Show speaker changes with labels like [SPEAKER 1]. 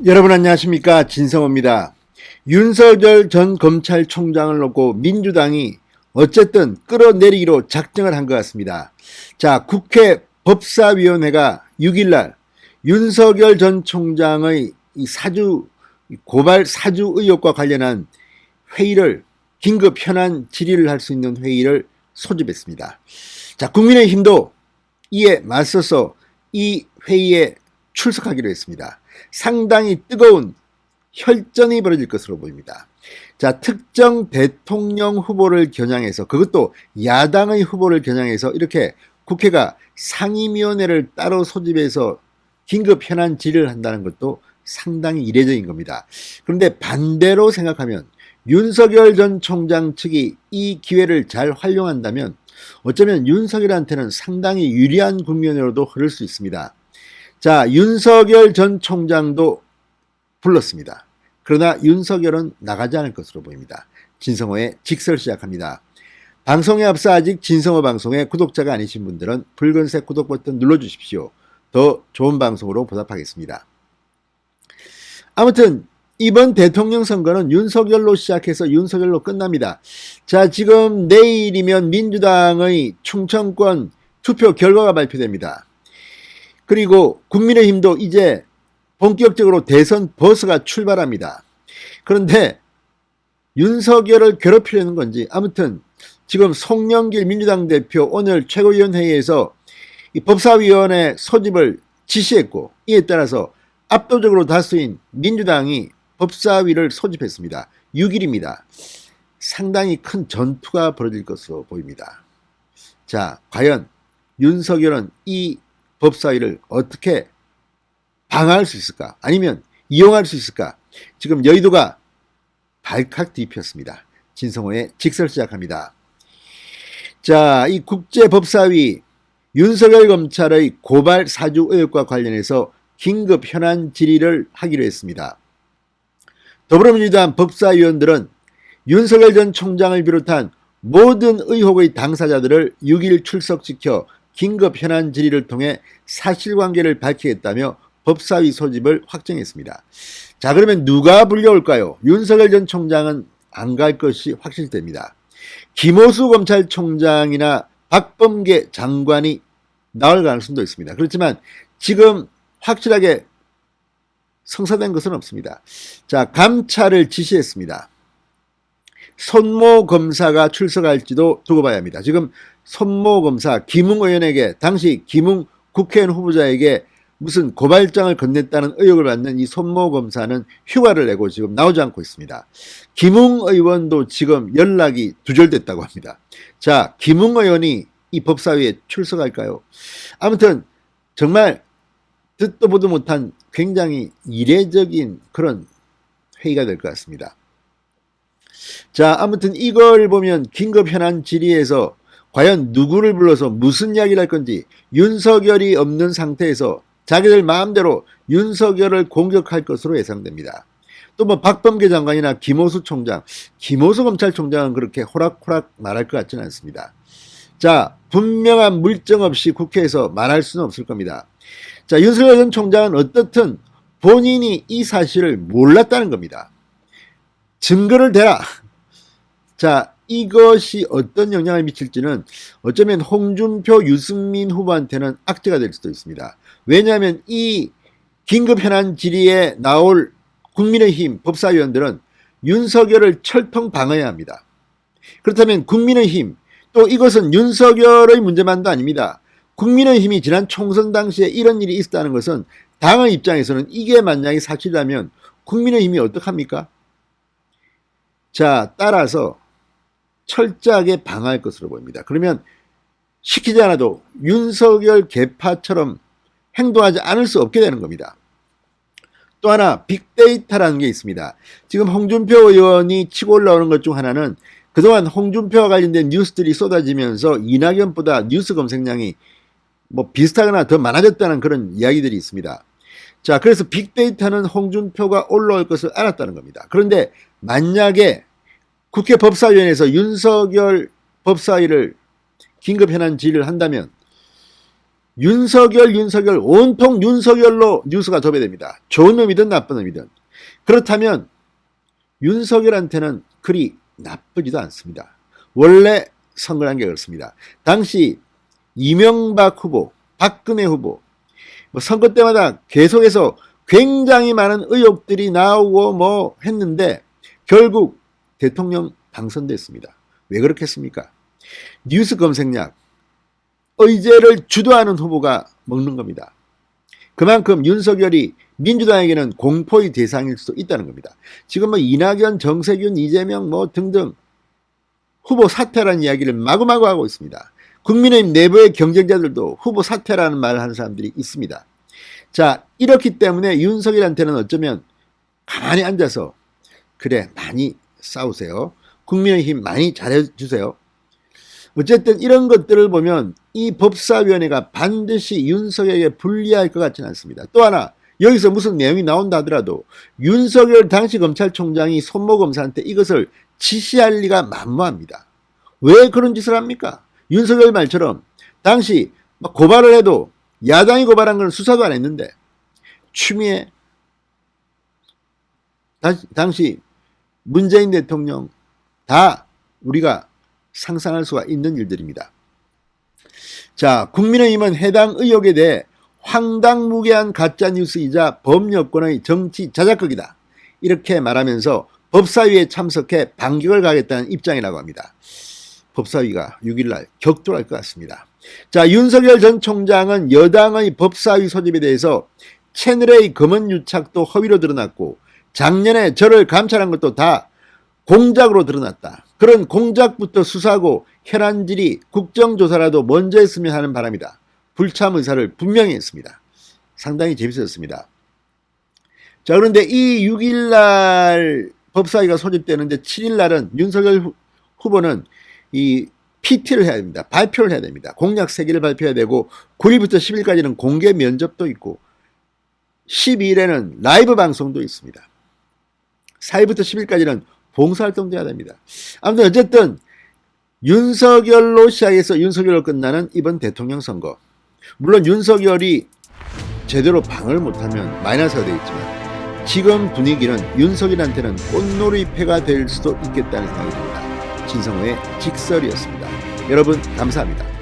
[SPEAKER 1] 여러분 안녕하십니까, 진성호입니다. 윤석열 전 검찰총장을 놓고 민주당이 어쨌든 끌어내리기로 작정을 한 것 같습니다. 자, 국회 법사위원회가 6일날 윤석열 전 총장의 고발 사주 의혹과 관련한 회의를, 긴급 현안 질의를 할 수 있는 회의를 소집했습니다. 자, 국민의힘도 이에 맞서서 이 회의에 출석하기로 했습니다. 상당히 뜨거운 혈전이 벌어질 것으로 보입니다. 자, 특정 대통령 후보를 겨냥해서, 그것도 야당의 후보를 겨냥해서 이렇게 국회가 상임위원회를 따로 소집해서 긴급 현안 질의를 한다는 것도 상당히 이례적인 겁니다. 그런데 반대로 생각하면 윤석열 전 총장 측이 이 기회를 잘 활용한다면 어쩌면 윤석열한테는 상당히 유리한 국면으로도 흐를 수 있습니다. 자, 윤석열 전 총장도 불렀습니다. 그러나 윤석열은 나가지 않을 것으로 보입니다. 진성호의 직설 시작합니다. 방송에 앞서 아직 진성호 방송의 구독자가 아니신 분들은 붉은색 구독 버튼 눌러주십시오. 더 좋은 방송으로 보답하겠습니다. 아무튼 이번 대통령 선거는 윤석열로 시작해서 윤석열로 끝납니다. 자, 지금 내일이면 민주당의 충청권 투표 결과가 발표됩니다. 그리고 국민의힘도 이제 본격적으로 대선 버스가 출발합니다. 그런데 윤석열을 괴롭히려는 건지, 아무튼 지금 송영길 민주당 대표 오늘 최고위원회의에서 이 법사위원회 소집을 지시했고, 이에 따라서 압도적으로 다수인 민주당이 법사위를 소집했습니다. 6일입니다. 상당히 큰 전투가 벌어질 것으로 보입니다. 자, 과연 윤석열은 이 법사위를 어떻게 방어할 수 있을까? 아니면 이용할 수 있을까? 지금 여의도가 발칵 뒤폈습니다. 진성호의 직설 시작합니다. 자, 이 국제법사위 윤석열 검찰의 고발 사주 의혹과 관련해서 긴급 현안 질의를 하기로 했습니다. 더불어민주당 법사위원들은 윤석열 전 총장을 비롯한 모든 의혹의 당사자들을 6일 출석시켜 긴급 현안 질의를 통해 사실관계를 밝히겠다며 법사위 소집을 확정했습니다. 자, 그러면 누가 불려올까요? 윤석열 전 총장은 안 갈 것이 확실됩니다. 김호수 검찰총장이나 박범계 장관이 나올 가능성도 있습니다. 그렇지만 지금 확실하게 성사된 것은 없습니다. 자, 감찰을 지시했습니다. 손모 검사가 출석할지도 두고 봐야 합니다. 지금 손모 검사 김웅 의원에게, 당시 김웅 국회의원 후보자에게 무슨 고발장을 건넸다는 의혹을 받는 이 손모 검사는 휴가를 내고 지금 나오지 않고 있습니다. 김웅 의원도 지금 연락이 두절됐다고 합니다. 자, 김웅 의원이 이 법사위에 출석할까요? 아무튼 정말 듣도 보도 못한 굉장히 이례적인 그런 회의가 될 것 같습니다. 자, 아무튼 이걸 보면 긴급 현안 질의에서 과연 누구를 불러서 무슨 이야기를 할 건지, 윤석열이 없는 상태에서 자기들 마음대로 윤석열을 공격할 것으로 예상됩니다. 또 뭐 박범계 장관이나 김호수 총장, 김호수 검찰총장은 그렇게 호락호락 말할 것 같지는 않습니다. 자, 분명한 물증 없이 국회에서 말할 수는 없을 겁니다. 자, 윤석열 전 총장은 어떻든 본인이 이 사실을 몰랐다는 겁니다. 증거를 대라. 자, 이것이 어떤 영향을 미칠지는 어쩌면 홍준표, 유승민 후보한테는 악재가 될 수도 있습니다. 왜냐하면 이 긴급 현안 질의에 나올 국민의힘 법사위원들은 윤석열을 철통 방어해야 합니다. 그렇다면 국민의힘, 또 이것은 윤석열의 문제만도 아닙니다. 국민의힘이 지난 총선 당시에 이런 일이 있었다는 것은 당의 입장에서는 이게 만약에 사실이라면 국민의힘이 어떡합니까? 자, 따라서 철저하게 방어할 것으로 보입니다. 그러면 시키지 않아도 윤석열 계파처럼 행동하지 않을 수 없게 되는 겁니다. 또 하나, 빅데이터라는 게 있습니다. 지금 홍준표 의원이 치고 올라오는 것 중 하나는 그동안 홍준표와 관련된 뉴스들이 쏟아지면서 이낙연보다 뉴스 검색량이 뭐 비슷하거나 더 많아졌다는 그런 이야기들이 있습니다. 자, 그래서 빅데이터는 홍준표가 올라올 것을 알았다는 겁니다. 그런데 만약에 국회 법사위원회에서 윤석열 법사위를 긴급 현안 질의를 한다면 윤석열 온통 윤석열로 뉴스가 도배됩니다. 좋은 의미든 나쁜 의미든. 그렇다면 윤석열한테는 그리 나쁘지도 않습니다. 원래 선거란 게 그렇습니다. 당시 이명박 후보, 박근혜 후보 선거 때마다 계속해서 굉장히 많은 의혹들이 나오고 뭐 했는데 결국 대통령 당선됐습니다. 왜 그렇겠습니까? 뉴스 검색량, 의제를 주도하는 후보가 먹는 겁니다. 그만큼 윤석열이 민주당에게는 공포의 대상일 수도 있다는 겁니다. 지금 뭐 이낙연, 정세균, 이재명 뭐 등등 후보 사퇴라는 이야기를 마구마구 하고 있습니다. 국민의힘 내부의 경쟁자들도 후보 사퇴라는 말을 하는 사람들이 있습니다. 자, 이렇기 때문에 윤석열한테는 어쩌면 가만히 앉아서 그래 많이 싸우세요. 국민의힘 많이 잘해주세요. 어쨌든 이런 것들을 보면 이 법사위원회가 반드시 윤석열에게 불리할 것 같지는 않습니다. 또 하나 여기서 무슨 내용이 나온다 하더라도 윤석열 당시 검찰총장이 손모 검사한테 이것을 지시할 리가 만무합니다. 왜 그런 짓을 합니까? 윤석열 말처럼 당시 고발을 해도 야당이 고발한 건 수사도 안 했는데 추미애 당시 문재인 대통령 다 우리가 상상할 수가 있는 일들입니다. 자, 국민의힘은 해당 의혹에 대해 황당무계한 가짜뉴스이자 범여권의 정치 자작극이다. 이렇게 말하면서 법사위에 참석해 반격을 가겠다는 입장이라고 합니다. 법사위가 6일날 격돌할 것 같습니다. 자, 윤석열 전 총장은 여당의 법사위 소집에 대해서 채널의 검은 유착도 허위로 드러났고 작년에 저를 감찰한 것도 다 공작으로 드러났다. 그런 공작부터 수사하고 혈안질이 국정조사라도 먼저 했으면 하는 바람이다. 불참 의사를 분명히 했습니다. 상당히 재밌었습니다. 자, 그런데 이 6일날 법사위가 소집되는데 7일날은 윤석열 후보는 이 PT를 해야 됩니다. 발표를 해야 됩니다. 공약 3개를 발표해야 되고 9일부터 10일까지는 공개 면접도 있고 12일에는 라이브 방송도 있습니다. 4일부터 10일까지는 봉사활동도 해야 됩니다. 아무튼 어쨌든 윤석열로 시작해서 윤석열로 끝나는 이번 대통령 선거. 물론 윤석열이 제대로 방어를 못하면 마이너스가 되겠지만 지금 분위기는 윤석열한테는 꽃놀이패가 될 수도 있겠다는 생각이 듭니다. 진성호의 직설이었습니다. 여러분 감사합니다.